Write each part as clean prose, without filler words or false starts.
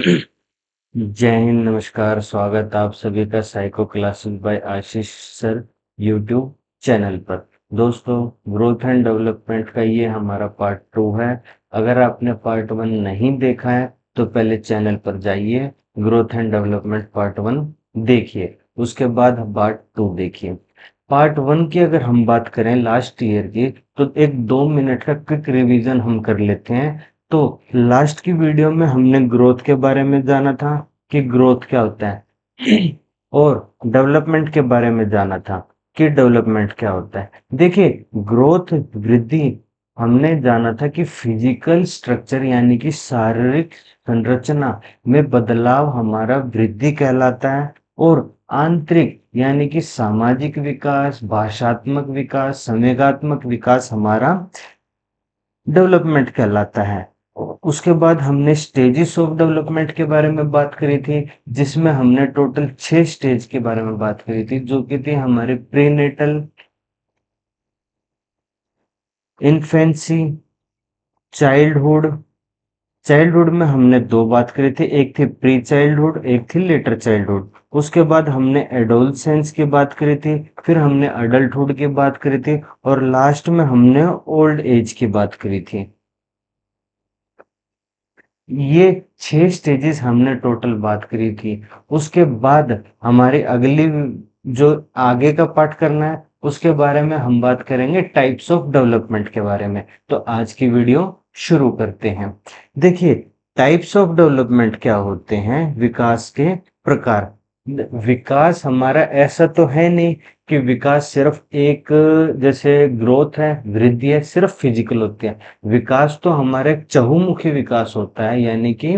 जय हिंद, नमस्कार, स्वागत आप सभी का साइको क्लासेस बाय आशीष सर यूट्यूब चैनल पर। दोस्तों, ग्रोथ एंड डेवलपमेंट का ये हमारा पार्ट 2 है। अगर आपने पार्ट 1 नहीं देखा है तो पहले चैनल पर जाइए, ग्रोथ एंड डेवलपमेंट पार्ट 1 देखिए, उसके बाद पार्ट 2 देखिए। पार्ट 1 की अगर हम बात करें लास्ट ईयर की, तो एक 2 मिनट का क्विक रिवीजन हम कर लेते हैं। तो लास्ट की वीडियो में हमने ग्रोथ के बारे में जाना था कि ग्रोथ क्या होता है और डेवलपमेंट के बारे में जाना था कि डेवलपमेंट क्या होता है। देखिए, ग्रोथ वृद्धि हमने जाना था कि फिजिकल स्ट्रक्चर यानी कि शारीरिक संरचना में बदलाव हमारा वृद्धि कहलाता है, और आंतरिक यानी कि सामाजिक विकास, भाषात्मक विकास, संवेगात्मक विकास हमारा डेवलपमेंट कहलाता है। उसके बाद हमने स्टेजेस ऑफ डेवलपमेंट के बारे में बात करी थी, जिसमें हमने टोटल 6 स्टेज के बारे में बात करी थी, जो कि थी हमारे प्रीनेटल, इन्फेंसी, चाइल्डहुड। चाइल्डहुड में हमने 2 बात करी थी, एक थी प्री चाइल्डहुड, एक थी लेटर चाइल्डहुड। उसके बाद हमने एडोलसेंस की बात करी थी, फिर हमने अडल्टहुड की बात करी थी, और लास्ट में हमने ओल्ड एज की बात करी थी। ये 6 स्टेजेस हमने टोटल बात करी थी। उसके बाद हमारी अगली जो आगे का पार्ट करना है, उसके बारे में हम बात करेंगे टाइप्स ऑफ डेवलपमेंट के बारे में। तो आज की वीडियो शुरू करते हैं। देखिए, टाइप्स ऑफ डेवलपमेंट क्या होते हैं, विकास के प्रकार। विकास हमारा ऐसा तो है नहीं कि विकास सिर्फ एक, जैसे ग्रोथ है, वृद्धि है, सिर्फ फिजिकल होती है। विकास तो हमारे चहुमुखी विकास होता है, यानी कि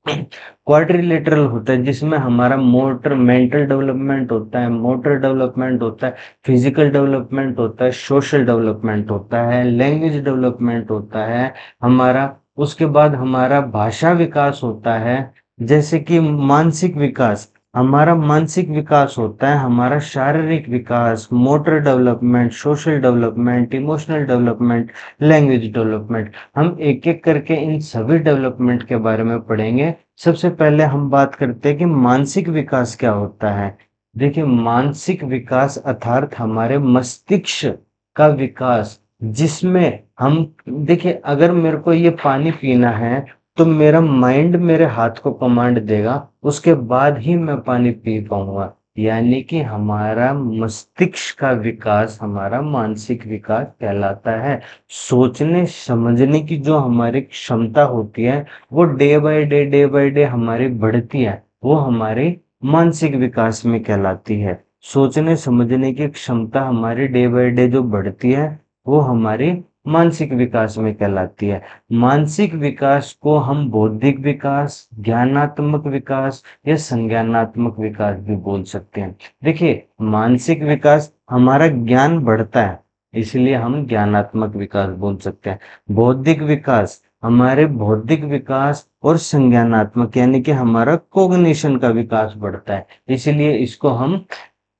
क्वाड्रिलेटरल होता है, जिसमें हमारा मोटर मेंटल डेवलपमेंट होता है, मोटर डेवलपमेंट होता है, फिजिकल डेवलपमेंट होता है, सोशल डेवलपमेंट होता है, लैंग्वेज डेवलपमेंट होता है हमारा। उसके बाद हमारा भाषा विकास होता है, जैसे कि मानसिक विकास। हमारा मानसिक विकास होता है, हमारा शारीरिक विकास, motor development, social development, emotional development, language development. हम एक एक करके इन सभी डेवलपमेंट के बारे में पढ़ेंगे। सबसे पहले हम बात करते हैं कि मानसिक विकास क्या होता है। देखिए, मानसिक विकास अर्थात हमारे मस्तिष्क का विकास, जिसमें हम, देखिए, अगर मेरे को ये पानी पीना है तो मेरा माइंड मेरे हाथ को कमांड देगा, उसके बाद ही मैं पानी पी पाऊंगा। यानी कि हमारा मस्तिष्क का विकास हमारा मानसिक विकास कहलाता है। सोचने समझने की जो हमारी क्षमता होती है, वो डे बाय डे हमारी बढ़ती है, वो हमारे मानसिक विकास में कहलाती है। सोचने समझने की क्षमता हमारी डे बाय डे जो बढ़ती है, वो हमारी मानसिक विकास में कहलाती है। मानसिक विकास को हम बौद्धिक विकास, ज्ञानात्मक विकास या संज्ञानात्मक विकास भी बोल सकते हैं। देखिए, मानसिक विकास हमारा ज्ञान बढ़ता है, इसलिए हम ज्ञानात्मक विकास बोल सकते हैं। बौद्धिक विकास हमारे बौद्धिक विकास और संज्ञानात्मक यानी कि हमारा कॉग्निशन का विकास बढ़ता है, इसलिए इसको हम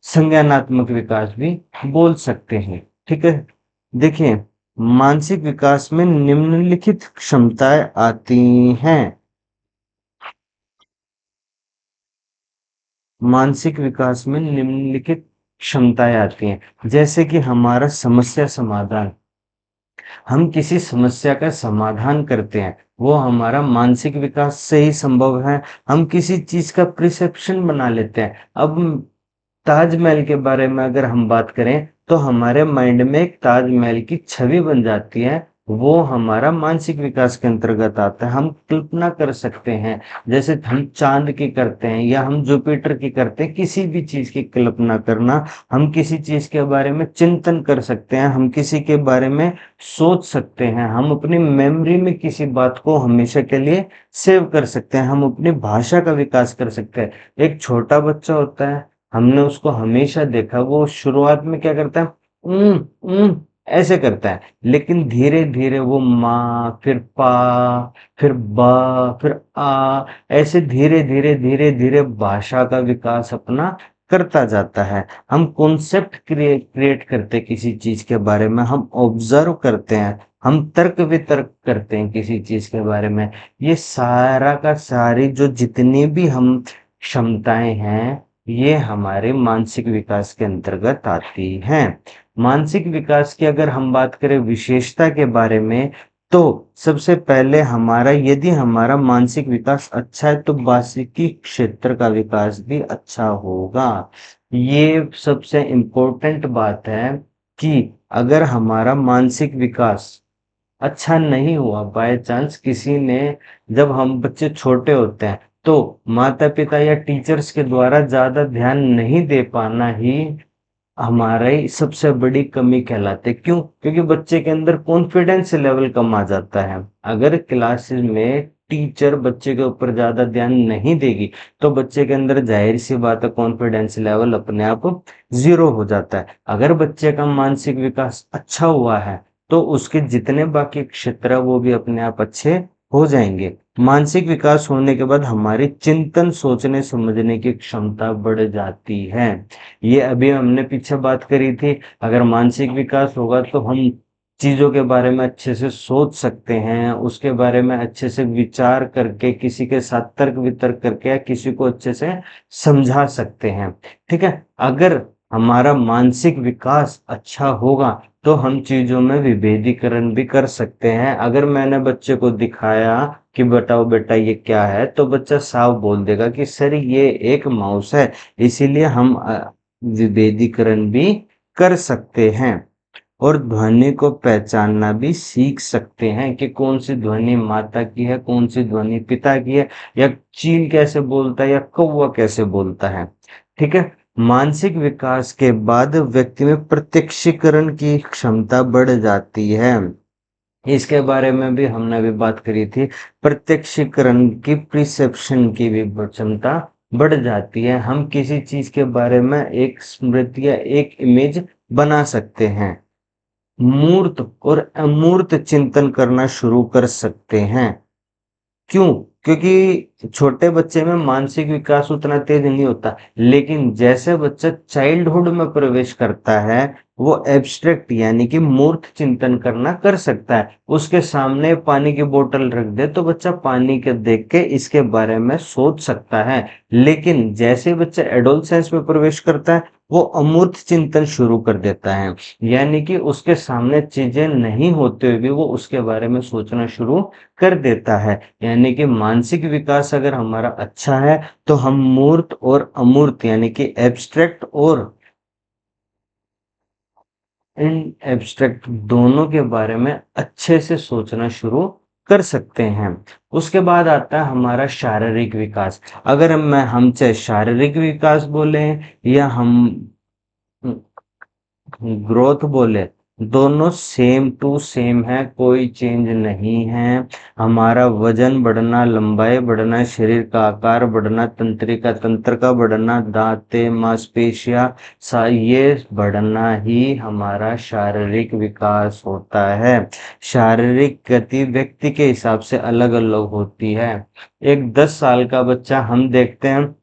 संज्ञानात्मक विकास भी बोल सकते हैं। ठीक है। देखिए, मानसिक विकास में निम्नलिखित क्षमताएं आती हैं। मानसिक विकास में निम्नलिखित क्षमताएं आती हैं, जैसे कि हमारा समस्या समाधान। हम किसी समस्या का समाधान करते हैं, वो हमारा मानसिक विकास से ही संभव है। हम किसी चीज का प्रिसेप्शन बना लेते हैं। अब ताजमहल के बारे में अगर हम बात करें, तो हमारे माइंड में एक ताजमहल की छवि बन जाती है, वो हमारा मानसिक विकास के अंतर्गत आता है। हम कल्पना कर सकते हैं, जैसे हम चांद की करते हैं या हम जुपिटर की करते हैं, किसी भी चीज की कल्पना करना। हम किसी चीज के बारे में चिंतन कर सकते हैं, हम किसी के बारे में सोच सकते हैं, हम अपनी मेमोरी में किसी बात को हमेशा के लिए सेव कर सकते हैं, हम अपनी भाषा का विकास कर सकते हैं। एक छोटा बच्चा होता है, हमने उसको हमेशा देखा, वो शुरुआत में क्या करता है, ऐसे करता है, लेकिन धीरे धीरे वो माँ, फिर पा, फिर बा, फिर आ, ऐसे धीरे धीरे धीरे धीरे भाषा का विकास अपना करता जाता है। हम कॉन्सेप्ट क्रिएट करते हैं किसी चीज के बारे में, हम ऑब्जर्व करते हैं, हम तर्क वितर्क करते हैं किसी चीज के बारे में। ये सारा का सारी जो जितनी भी हम क्षमताएं हैं, ये हमारे मानसिक विकास के अंतर्गत आती हैं। मानसिक विकास की अगर हम बात करें विशेषता के बारे में, तो सबसे पहले हमारा यदि हमारा मानसिक विकास अच्छा है तो बाकी क्षेत्र का विकास भी अच्छा होगा। ये सबसे इम्पोर्टेंट बात है कि अगर हमारा मानसिक विकास अच्छा नहीं हुआ, बाय चांस किसी ने, जब हम बच्चे छोटे होते हैं तो माता पिता या टीचर्स के द्वारा ज्यादा ध्यान नहीं दे पाना ही हमारी सबसे बड़ी कमी कहलाते। क्यों? क्योंकि बच्चे के अंदर कॉन्फिडेंस लेवल कम आ जाता है। अगर क्लासेस में टीचर बच्चे के ऊपर ज्यादा ध्यान नहीं देगी तो बच्चे के अंदर जाहिर सी बात है कॉन्फिडेंस लेवल अपने आप जीरो हो जाता है। अगर बच्चे का मानसिक विकास अच्छा हुआ है तो उसके जितने बाकी क्षेत्र है वो भी अपने आप अच्छे हो जाएंगे। मानसिक विकास होने के बाद हमारी चिंतन, सोचने समझने की क्षमता बढ़ जाती है। ये अभी हमने पीछे बात करी थी, अगर मानसिक विकास होगा तो हम चीजों के बारे में अच्छे से सोच सकते हैं, उसके बारे में अच्छे से विचार करके किसी के साथ तर्क वितर्क करके या किसी को अच्छे से समझा सकते हैं। ठीक है, अगर हमारा मानसिक विकास अच्छा होगा तो हम चीजों में विभेदीकरण भी कर सकते हैं। अगर मैंने बच्चे को दिखाया कि बताओ बेटा ये क्या है, तो बच्चा साफ बोल देगा कि सर ये एक माउस है। इसीलिए हम विभेदीकरण भी कर सकते हैं और ध्वनि को पहचानना भी सीख सकते हैं कि कौन सी ध्वनि माता की है, कौन सी ध्वनि पिता की है, या चील कैसे बोलता है या कौवा कैसे बोलता है। ठीक है, मानसिक विकास के बाद व्यक्ति में प्रत्यक्षीकरण की क्षमता बढ़ जाती है। इसके बारे में भी हमने अभी बात करी थी। प्रत्यक्षीकरण की, प्रिसेप्शन की भी क्षमता बढ़ जाती है। हम किसी चीज के बारे में एक स्मृति या एक इमेज बना सकते हैं, मूर्त और अमूर्त चिंतन करना शुरू कर सकते हैं। क्यों? क्योंकि छोटे बच्चे में मानसिक विकास उतना तेज नहीं होता, लेकिन जैसे बच्चा चाइल्डहुड में प्रवेश करता है वो एब्स्ट्रैक्ट यानी कि मूर्त चिंतन करना कर सकता है। उसके सामने पानी की बोतल रख दे तो बच्चा पानी के देख के इसके बारे में सोच सकता है। लेकिन जैसे बच्चा एडोलसेंस में प्रवेश करता है वो अमूर्त चिंतन शुरू कर देता है, यानी कि उसके सामने चीजें नहीं होते हुए भी वो उसके बारे में सोचना शुरू कर देता है। यानी कि मानसिक विकास अगर हमारा अच्छा है तो हम मूर्त और अमूर्त यानी कि एब्स्ट्रैक्ट और इन एब्स्ट्रैक्ट दोनों के बारे में अच्छे से सोचना शुरू कर सकते हैं। उसके बाद आता है हमारा शारीरिक विकास। अगर हम चाहे शारीरिक विकास बोले या हम ग्रोथ बोले, दोनों सेम टू सेम है, कोई चेंज नहीं है। हमारा वजन बढ़ना, लंबाई बढ़ना, शरीर का आकार बढ़ना, तंत्रिका तंत्र का बढ़ना, दांतें, मांसपेशियां, ये बढ़ना ही हमारा शारीरिक विकास होता है। शारीरिक गति व्यक्ति के हिसाब से अलग अलग होती है। एक 10 साल का बच्चा हम देखते हैं,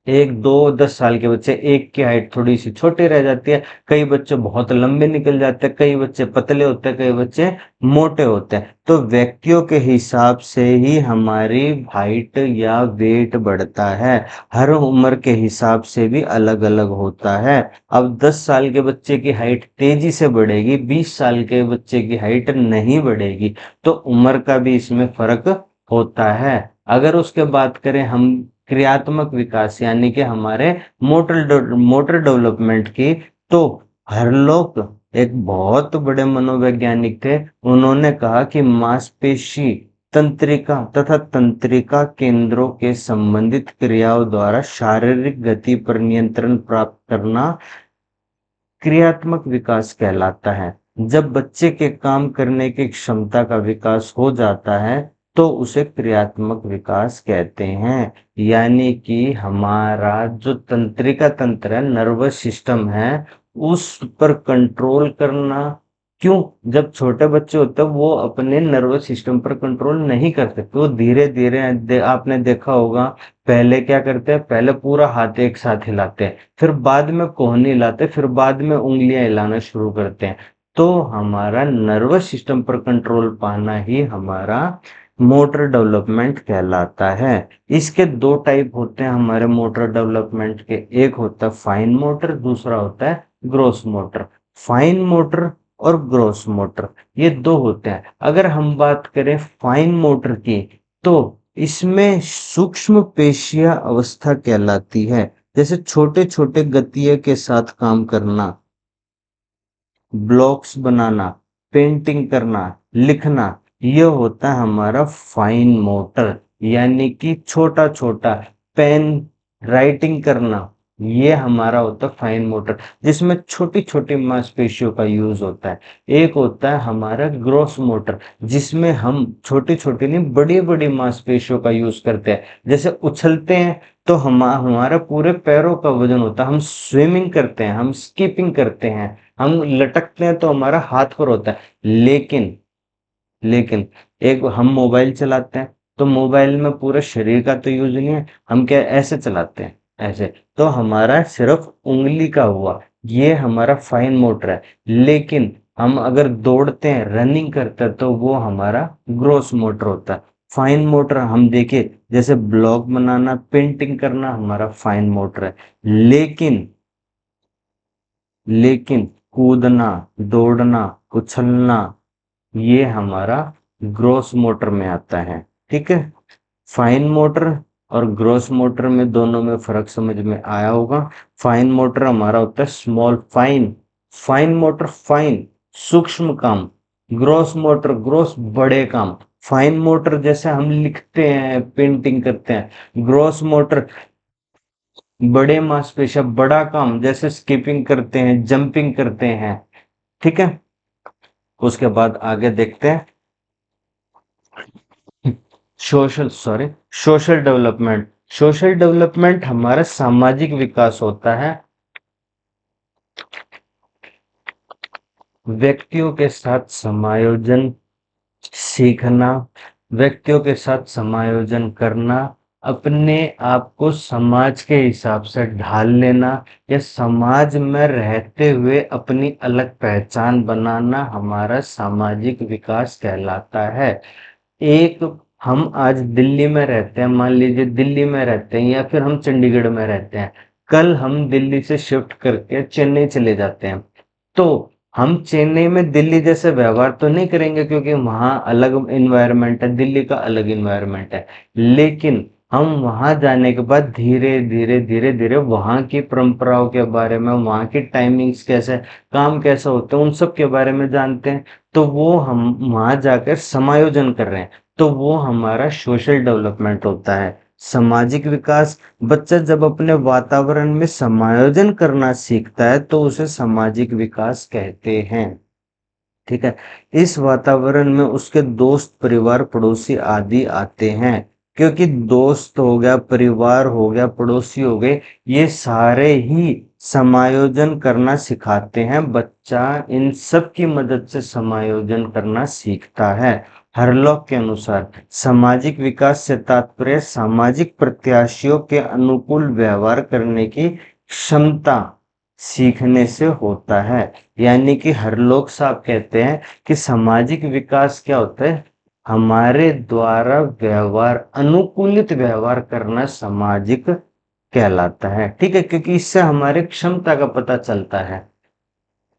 एक दो 10 साल के बच्चे एक की हाइट थोड़ी सी छोटी रह जाती है, कई बच्चे बहुत लंबे निकल जाते हैं, कई बच्चे पतले होते हैं, कई बच्चे मोटे होते हैं। तो व्यक्तियों के हिसाब से ही हमारी हाइट या वेट बढ़ता है। हर उम्र के हिसाब से भी अलग अलग होता है। अब 10 साल के बच्चे की हाइट तेजी से बढ़ेगी, 20 साल के बच्चे की हाइट नहीं बढ़ेगी। तो उम्र का भी इसमें फर्क होता है। अगर उसके बात करें हम क्रियात्मक विकास यानी कि हमारे मोटर डेवलपमेंट की, तो हरलोक एक बहुत बड़े मनोवैज्ञानिक थे। उन्होंने कहा कि मांसपेशी तंत्रिका तथा तंत्रिका केंद्रों के संबंधित क्रियाओं द्वारा शारीरिक गति पर नियंत्रण प्राप्त करना क्रियात्मक विकास कहलाता है। जब बच्चे के काम करने की क्षमता का विकास हो जाता है तो उसे क्रियात्मक विकास कहते हैं। यानी कि हमारा जो तंत्रिका तंत्र है, नर्वस सिस्टम है, उस पर कंट्रोल करना, क्यों? जब छोटे बच्चे होते हैं वो अपने नर्वस सिस्टम पर कंट्रोल नहीं कर सकते, वो धीरे-धीरे आपने देखा होगा पहले क्या करते हैं, पहले पूरा हाथ एक साथ हिलाते हैं, फिर बाद में कोहनी हिलाते हैं, फिर बाद में उँगलियाँ हिलाना शुरू करते हैं। तो हमारा नर्वस सिस्टम पर कंट्रोल पाना ही हमारा मोटर डेवलपमेंट कहलाता है। इसके 2 टाइप होते हैं हमारे मोटर डेवलपमेंट के, एक होता है फाइन मोटर, दूसरा होता है ग्रॉस मोटर। फाइन मोटर और ग्रॉस मोटर ये 2 होते हैं। अगर हम बात करें फाइन मोटर की, तो इसमें सूक्ष्म पेशियां अवस्था कहलाती है। जैसे छोटे-छोटे गतिये के साथ काम करना, ब्लॉक्स बनाना, पेंटिंग करना, लिखना, ये होता है हमारा फाइन मोटर। यानी कि छोटा-छोटा पेन राइटिंग करना, ये हमारा होता है फाइन मोटर, जिसमें छोटी-छोटी मांसपेशियों का यूज़ होता है। एक होता है हमारा ग्रॉस मोटर, जिसमें हम छोटी-छोटी नहीं बड़ी-बड़ी मांसपेशियों का यूज़ करते हैं। जैसे उछलते हैं तो हमारा पूरे पैरों का वज़न होता है, हम स्विमिंग करते हैं, हम स्किपिंग करते हैं, हम लटकते हैं तो हमारा हाथ पर होता है। लेकिन लेकिन एक हम मोबाइल चलाते हैं, तो मोबाइल में पूरे शरीर का तो यूज़ नहीं है, हम क्या ऐसे चलाते हैं, ऐसे। तो हमारा सिर्फ़ उँगली का हुआ, ये हमारा फाइन मोटर है। लेकिन हम अगर दौड़ते हैं, रनिंग करते हैं, तो वो हमारा ग्रॉस मोटर होता है। फाइन मोटर हम देखिए, जैसे ब्लॉक बनाना, पेंटिंग करना हमारा फाइन मोटर है। लेकिन लेकिन कूदना, दौड़ना, उछलना, ये हमारा ग्रॉस मोटर में आता है, ठीक है? फाइन मोटर और ग्रॉस मोटर में दोनों में फ़र्क समझ में आया होगा। फाइन मोटर हमारा होता है small fine, fine motor fine, सूक्ष्म काम, ग्रॉस मोटर ग्रॉस बड़े काम। फाइन मोटर जैसे हम लिखते हैं, पेंटिंग करते हैं, ग्रॉस मोटर बड़े मांसपेशियाँ, बड़ा काम जैसे स्किपिंग करते हैं, जंपिंग करते हैं, ठीक है? उसके बाद आगे देखते हैं। Social social development. Social development हमारा सामाजिक विकास होता है, व्यक्तियों के साथ समायोजन सीखना, व्यक्तियों के साथ समायोजन करना, अपने आप को समाज के हिसाब से ढाल लेना या समाज में रहते हुए अपनी अलग पहचान बनाना हमारा सामाजिक विकास कहलाता है। एक हम आज दिल्ली में रहते हैं, मान लीजिए दिल्ली में रहते हैं या फिर हम चंडीगढ़ में रहते हैं, कल हम दिल्ली से शिफ्ट करके चेन्नई चले जाते हैं, तो हम चेन्नई में दिल्ली जैसे व्यवहार तो नहीं करेंगे क्योंकि वहाँ अलग एनवायरनमेंट है, दिल्ली का अलग एनवायरनमेंट है। लेकिन हम वहाँ जाने के बाद धीरे-धीरे वहाँ की परंपराओं के बारे में, वहाँ की टाइमिंग्स कैसे, काम कैसे होते हैं, उन सब के बारे में जानते हैं। तो वो हम वहाँ जाकर समायोजन कर रहे हैं, तो वो हमारा सोशल डेवलपमेंट होता है। सामाजिक विकास, बच्चा जब अपने वातावरण में समायोजन करना सीखता है तो उसे सामाजिक विकास कहते हैं, ठीक है? इस वातावरण में उसके दोस्त, परिवार, पड़ोसी आदि आते हैं, क्योंकि दोस्त हो गया, परिवार हो गया, पड़ोसी हो गए, ये सारे ही समायोजन करना सिखाते हैं। बच्चा इन सब की मदद से समायोजन करना सीखता है। हरलॉक के अनुसार सामाजिक विकास से तात्पर्य सामाजिक प्रत्याशियों के अनुकूल व्यवहार करने की क्षमता सीखने से होता है। यानी कि हरलोक साहब कहते हैं कि सामाजिक विकास क्या होता है, हमारे द्वारा व्यवहार, अनुकूलित व्यवहार करना सामाजिक कहलाता है, ठीक है? क्योंकि इससे हमारे क्षमता का पता चलता है,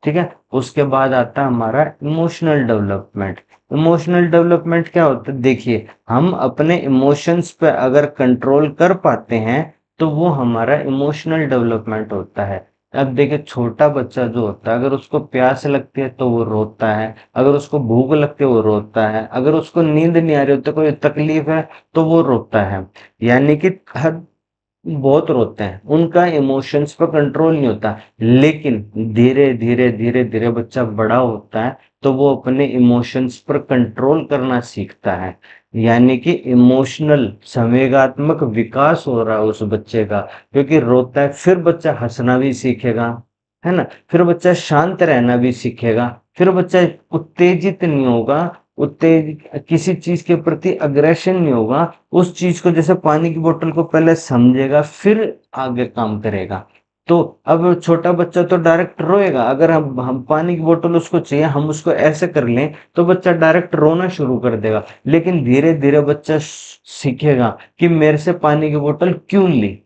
ठीक है? उसके बाद आता है हमारा इमोशनल डेवलपमेंट। इमोशनल डेवलपमेंट क्या होता है, देखिए हम अपने इमोशंस पे अगर कंट्रोल कर पाते हैं तो वो हमारा इमोशनल डेवलपमेंट होता है। अब देखिए छोटा बच्चा जो होता है, अगर उसको प्यास लगती है तो वो रोता है, अगर उसको भूख लगती है वो रोता है, अगर उसको नींद नहीं आ रही होती, कोई तकलीफ है तो वो रोता है। यानी कि हर बहुत रोते हैं, उनका इमोशंस पर कंट्रोल नहीं होता। लेकिन धीरे-धीरे बच्चा बड़ा होता है, तो वो अपने इमोशंस पर कंट्रोल करना सीखता है। यानी कि इमोशनल संवेगात्मक विकास हो रहा है उस बच्चे का, क्योंकि रोता है, फिर बच्चा हँसना भी सीखेगा, है ना? फिर बच्चा शांत रहना भी सीखेगा। फिर बच्चा उत्तेजित नहीं होगा, उत्तेजित किसी चीज के प्रति अग्रेशन नहीं होगा, उस चीज को जैसे पानी की बोतल को पहले समझेगा फिर आगे काम करेगा। तो अब छोटा बच्चा तो डायरेक्ट रोएगा, अगर हम पानी की बोतल उसको चाहिए, हम उसको ऐसे कर लें तो बच्चा डायरेक्ट रोना शुरू कर देगा। लेकिन धीरे धीरे बच्चा सीखेगा कि मेरे से पानी की बोतल क्यों ली,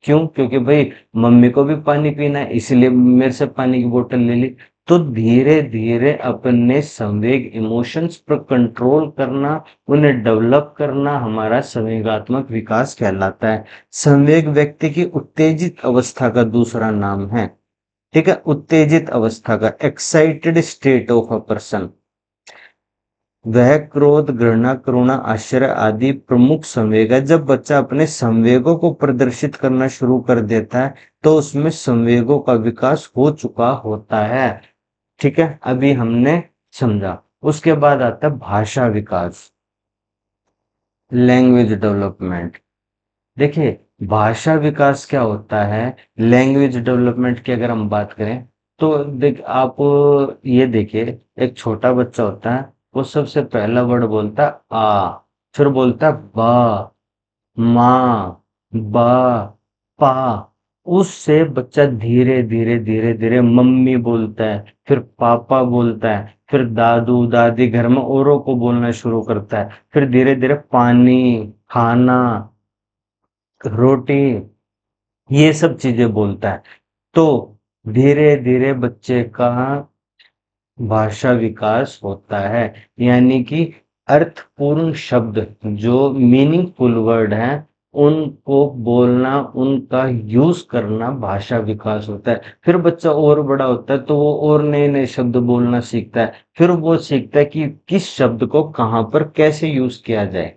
क्यों? क्योंकि भाई मम्मी को भी पानी पीना है, इसलिए मेरे से पानी की बोतल ले ली। तो धीरे धीरे अपने संवेग इमोशंस पर कंट्रोल करना, उन्हें डेवलप करना हमारा संवेगात्मक विकास कहलाता है। संवेग व्यक्ति की उत्तेजित अवस्था का दूसरा नाम है। ठीक है, उत्तेजित अवस्था का, excited state of a person. वह क्रोध, घृणा, करुणा, आश्चर्य आदि प्रमुख संवेग है। जब बच्चा अपने संवेगों को प्रदर्शित करना शुरू कर देता है तो उसमें संवेगों का विकास हो चुका होता है। ठीक है, अभी हमने समझा। उसके बाद आता है भाषा विकास, लैंग्वेज डेवलपमेंट। देखिए, भाषा विकास क्या होता है, लैंग्वेज डेवलपमेंट की अगर हम बात करें तो देख आप ये देखिए, एक छोटा बच्चा होता है, वो सबसे पहला वर्ड बोलता है आ, फिर बोलता है बा, माँ, बा, पा। उससे बच्चा धीरे धीरे धीरे धीरे मम्मी बोलता है, फिर पापा बोलता है, फिर दादू दादी, घर में औरों को बोलना शुरू करता है, फिर धीरे धीरे पानी, खाना, रोटी, ये सब चीजें बोलता है। तो धीरे धीरे बच्चे का भाषा विकास होता है, यानी कि अर्थपूर्ण शब्द, जो मीनिंगफुल वर्ड हैं, उनको बोलना, उनका यूज करना भाषा विकास होता है। फिर बच्चा और बड़ा होता है तो वो और नए नए शब्द बोलना सीखता है, फिर वो सीखता है कि किस शब्द को कहाँ पर कैसे यूज किया जाए,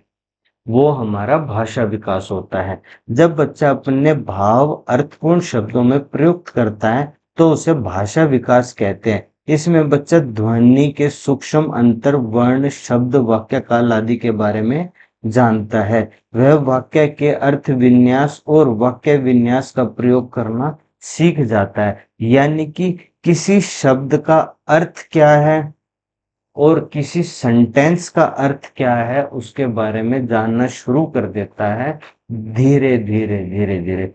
वो हमारा भाषा विकास होता है। जब बच्चा अपने भाव अर्थपूर्ण शब्दों में प्रयुक्त करता है तो उसे भाषा विकास कहते हैं। इसमें बच्चा ध्वनि के सूक्ष्म अंतर, वर्ण, शब्द, वाक्य काल आदि के बारे में जानता है। वह वाक्य के अर्थ विन्यास और वाक्य विन्यास का प्रयोग करना सीख जाता है, यानी कि किसी शब्द का अर्थ क्या है और किसी सेंटेंस का अर्थ क्या है उसके बारे में जानना शुरू कर देता है, धीरे धीरे धीरे धीरे।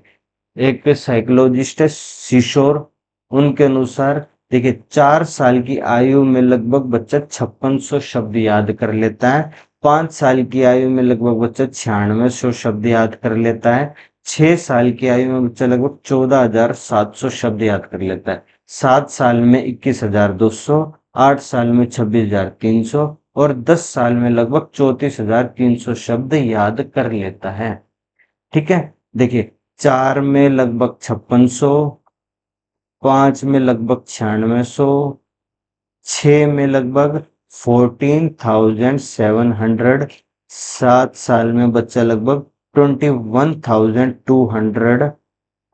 एक साइकोलॉजिस्ट है सिशोर, उनके अनुसार देखिए 4 साल की आयु में लगभग बच्चा 5600 शब्द याद कर लेता है, 5 साल की आयु में लगभग बच्चा 9600 शब्द याद कर लेता है, 6 साल की आयु में बच्चा लगभग 14700 शब्द याद कर लेता है, 7 साल में 21200, 8 साल में 26300 और 10 साल में लगभग 34300 शब्द याद कर लेता है। ठीक है, देखिए 4 में लगभग 5600, 5 में लगभग 9600, 6 में लगभग 14,700, 7 साल में बच्चा लगभग 21,200,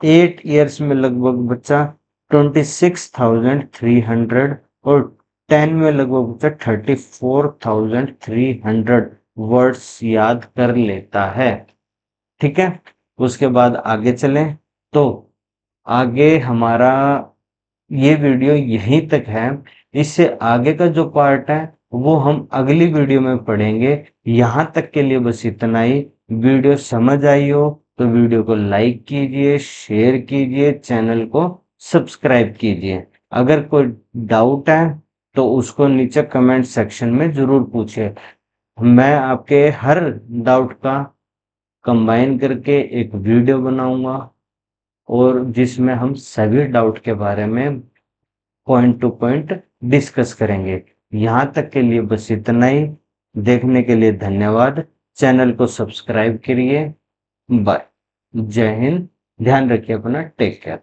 8 ईयर्स में लगभग बच्चा 26,300 और 10 में लगभग बच्चा 34,300 वर्ड्स याद कर लेता है। ठीक है, उसके बाद आगे चलें तो आगे हमारा ये वीडियो यहीं तक है। इससे आगे का जो पार्ट है वो हम अगली वीडियो में पढ़ेंगे। यहाँ तक के लिए बस इतना ही। वीडियो समझ आई हो तो वीडियो को लाइक कीजिए, शेयर कीजिए, चैनल को सब्सक्राइब कीजिए। अगर कोई डाउट है तो उसको नीचे कमेंट सेक्शन में जरूर पूछिए। मैं आपके हर डाउट का कंबाइन करके एक वीडियो बनाऊंगा और जिसमें हम सभी डाउट के बारे में पॉइंट टू पॉइंट डिस्कस करेंगे। यहाँ तक के लिए बस इतना ही। देखने के लिए धन्यवाद। चैनल को सब्सक्राइब करिए। बाय। जय हिंद। ध्यान रखिए अपना। Take care.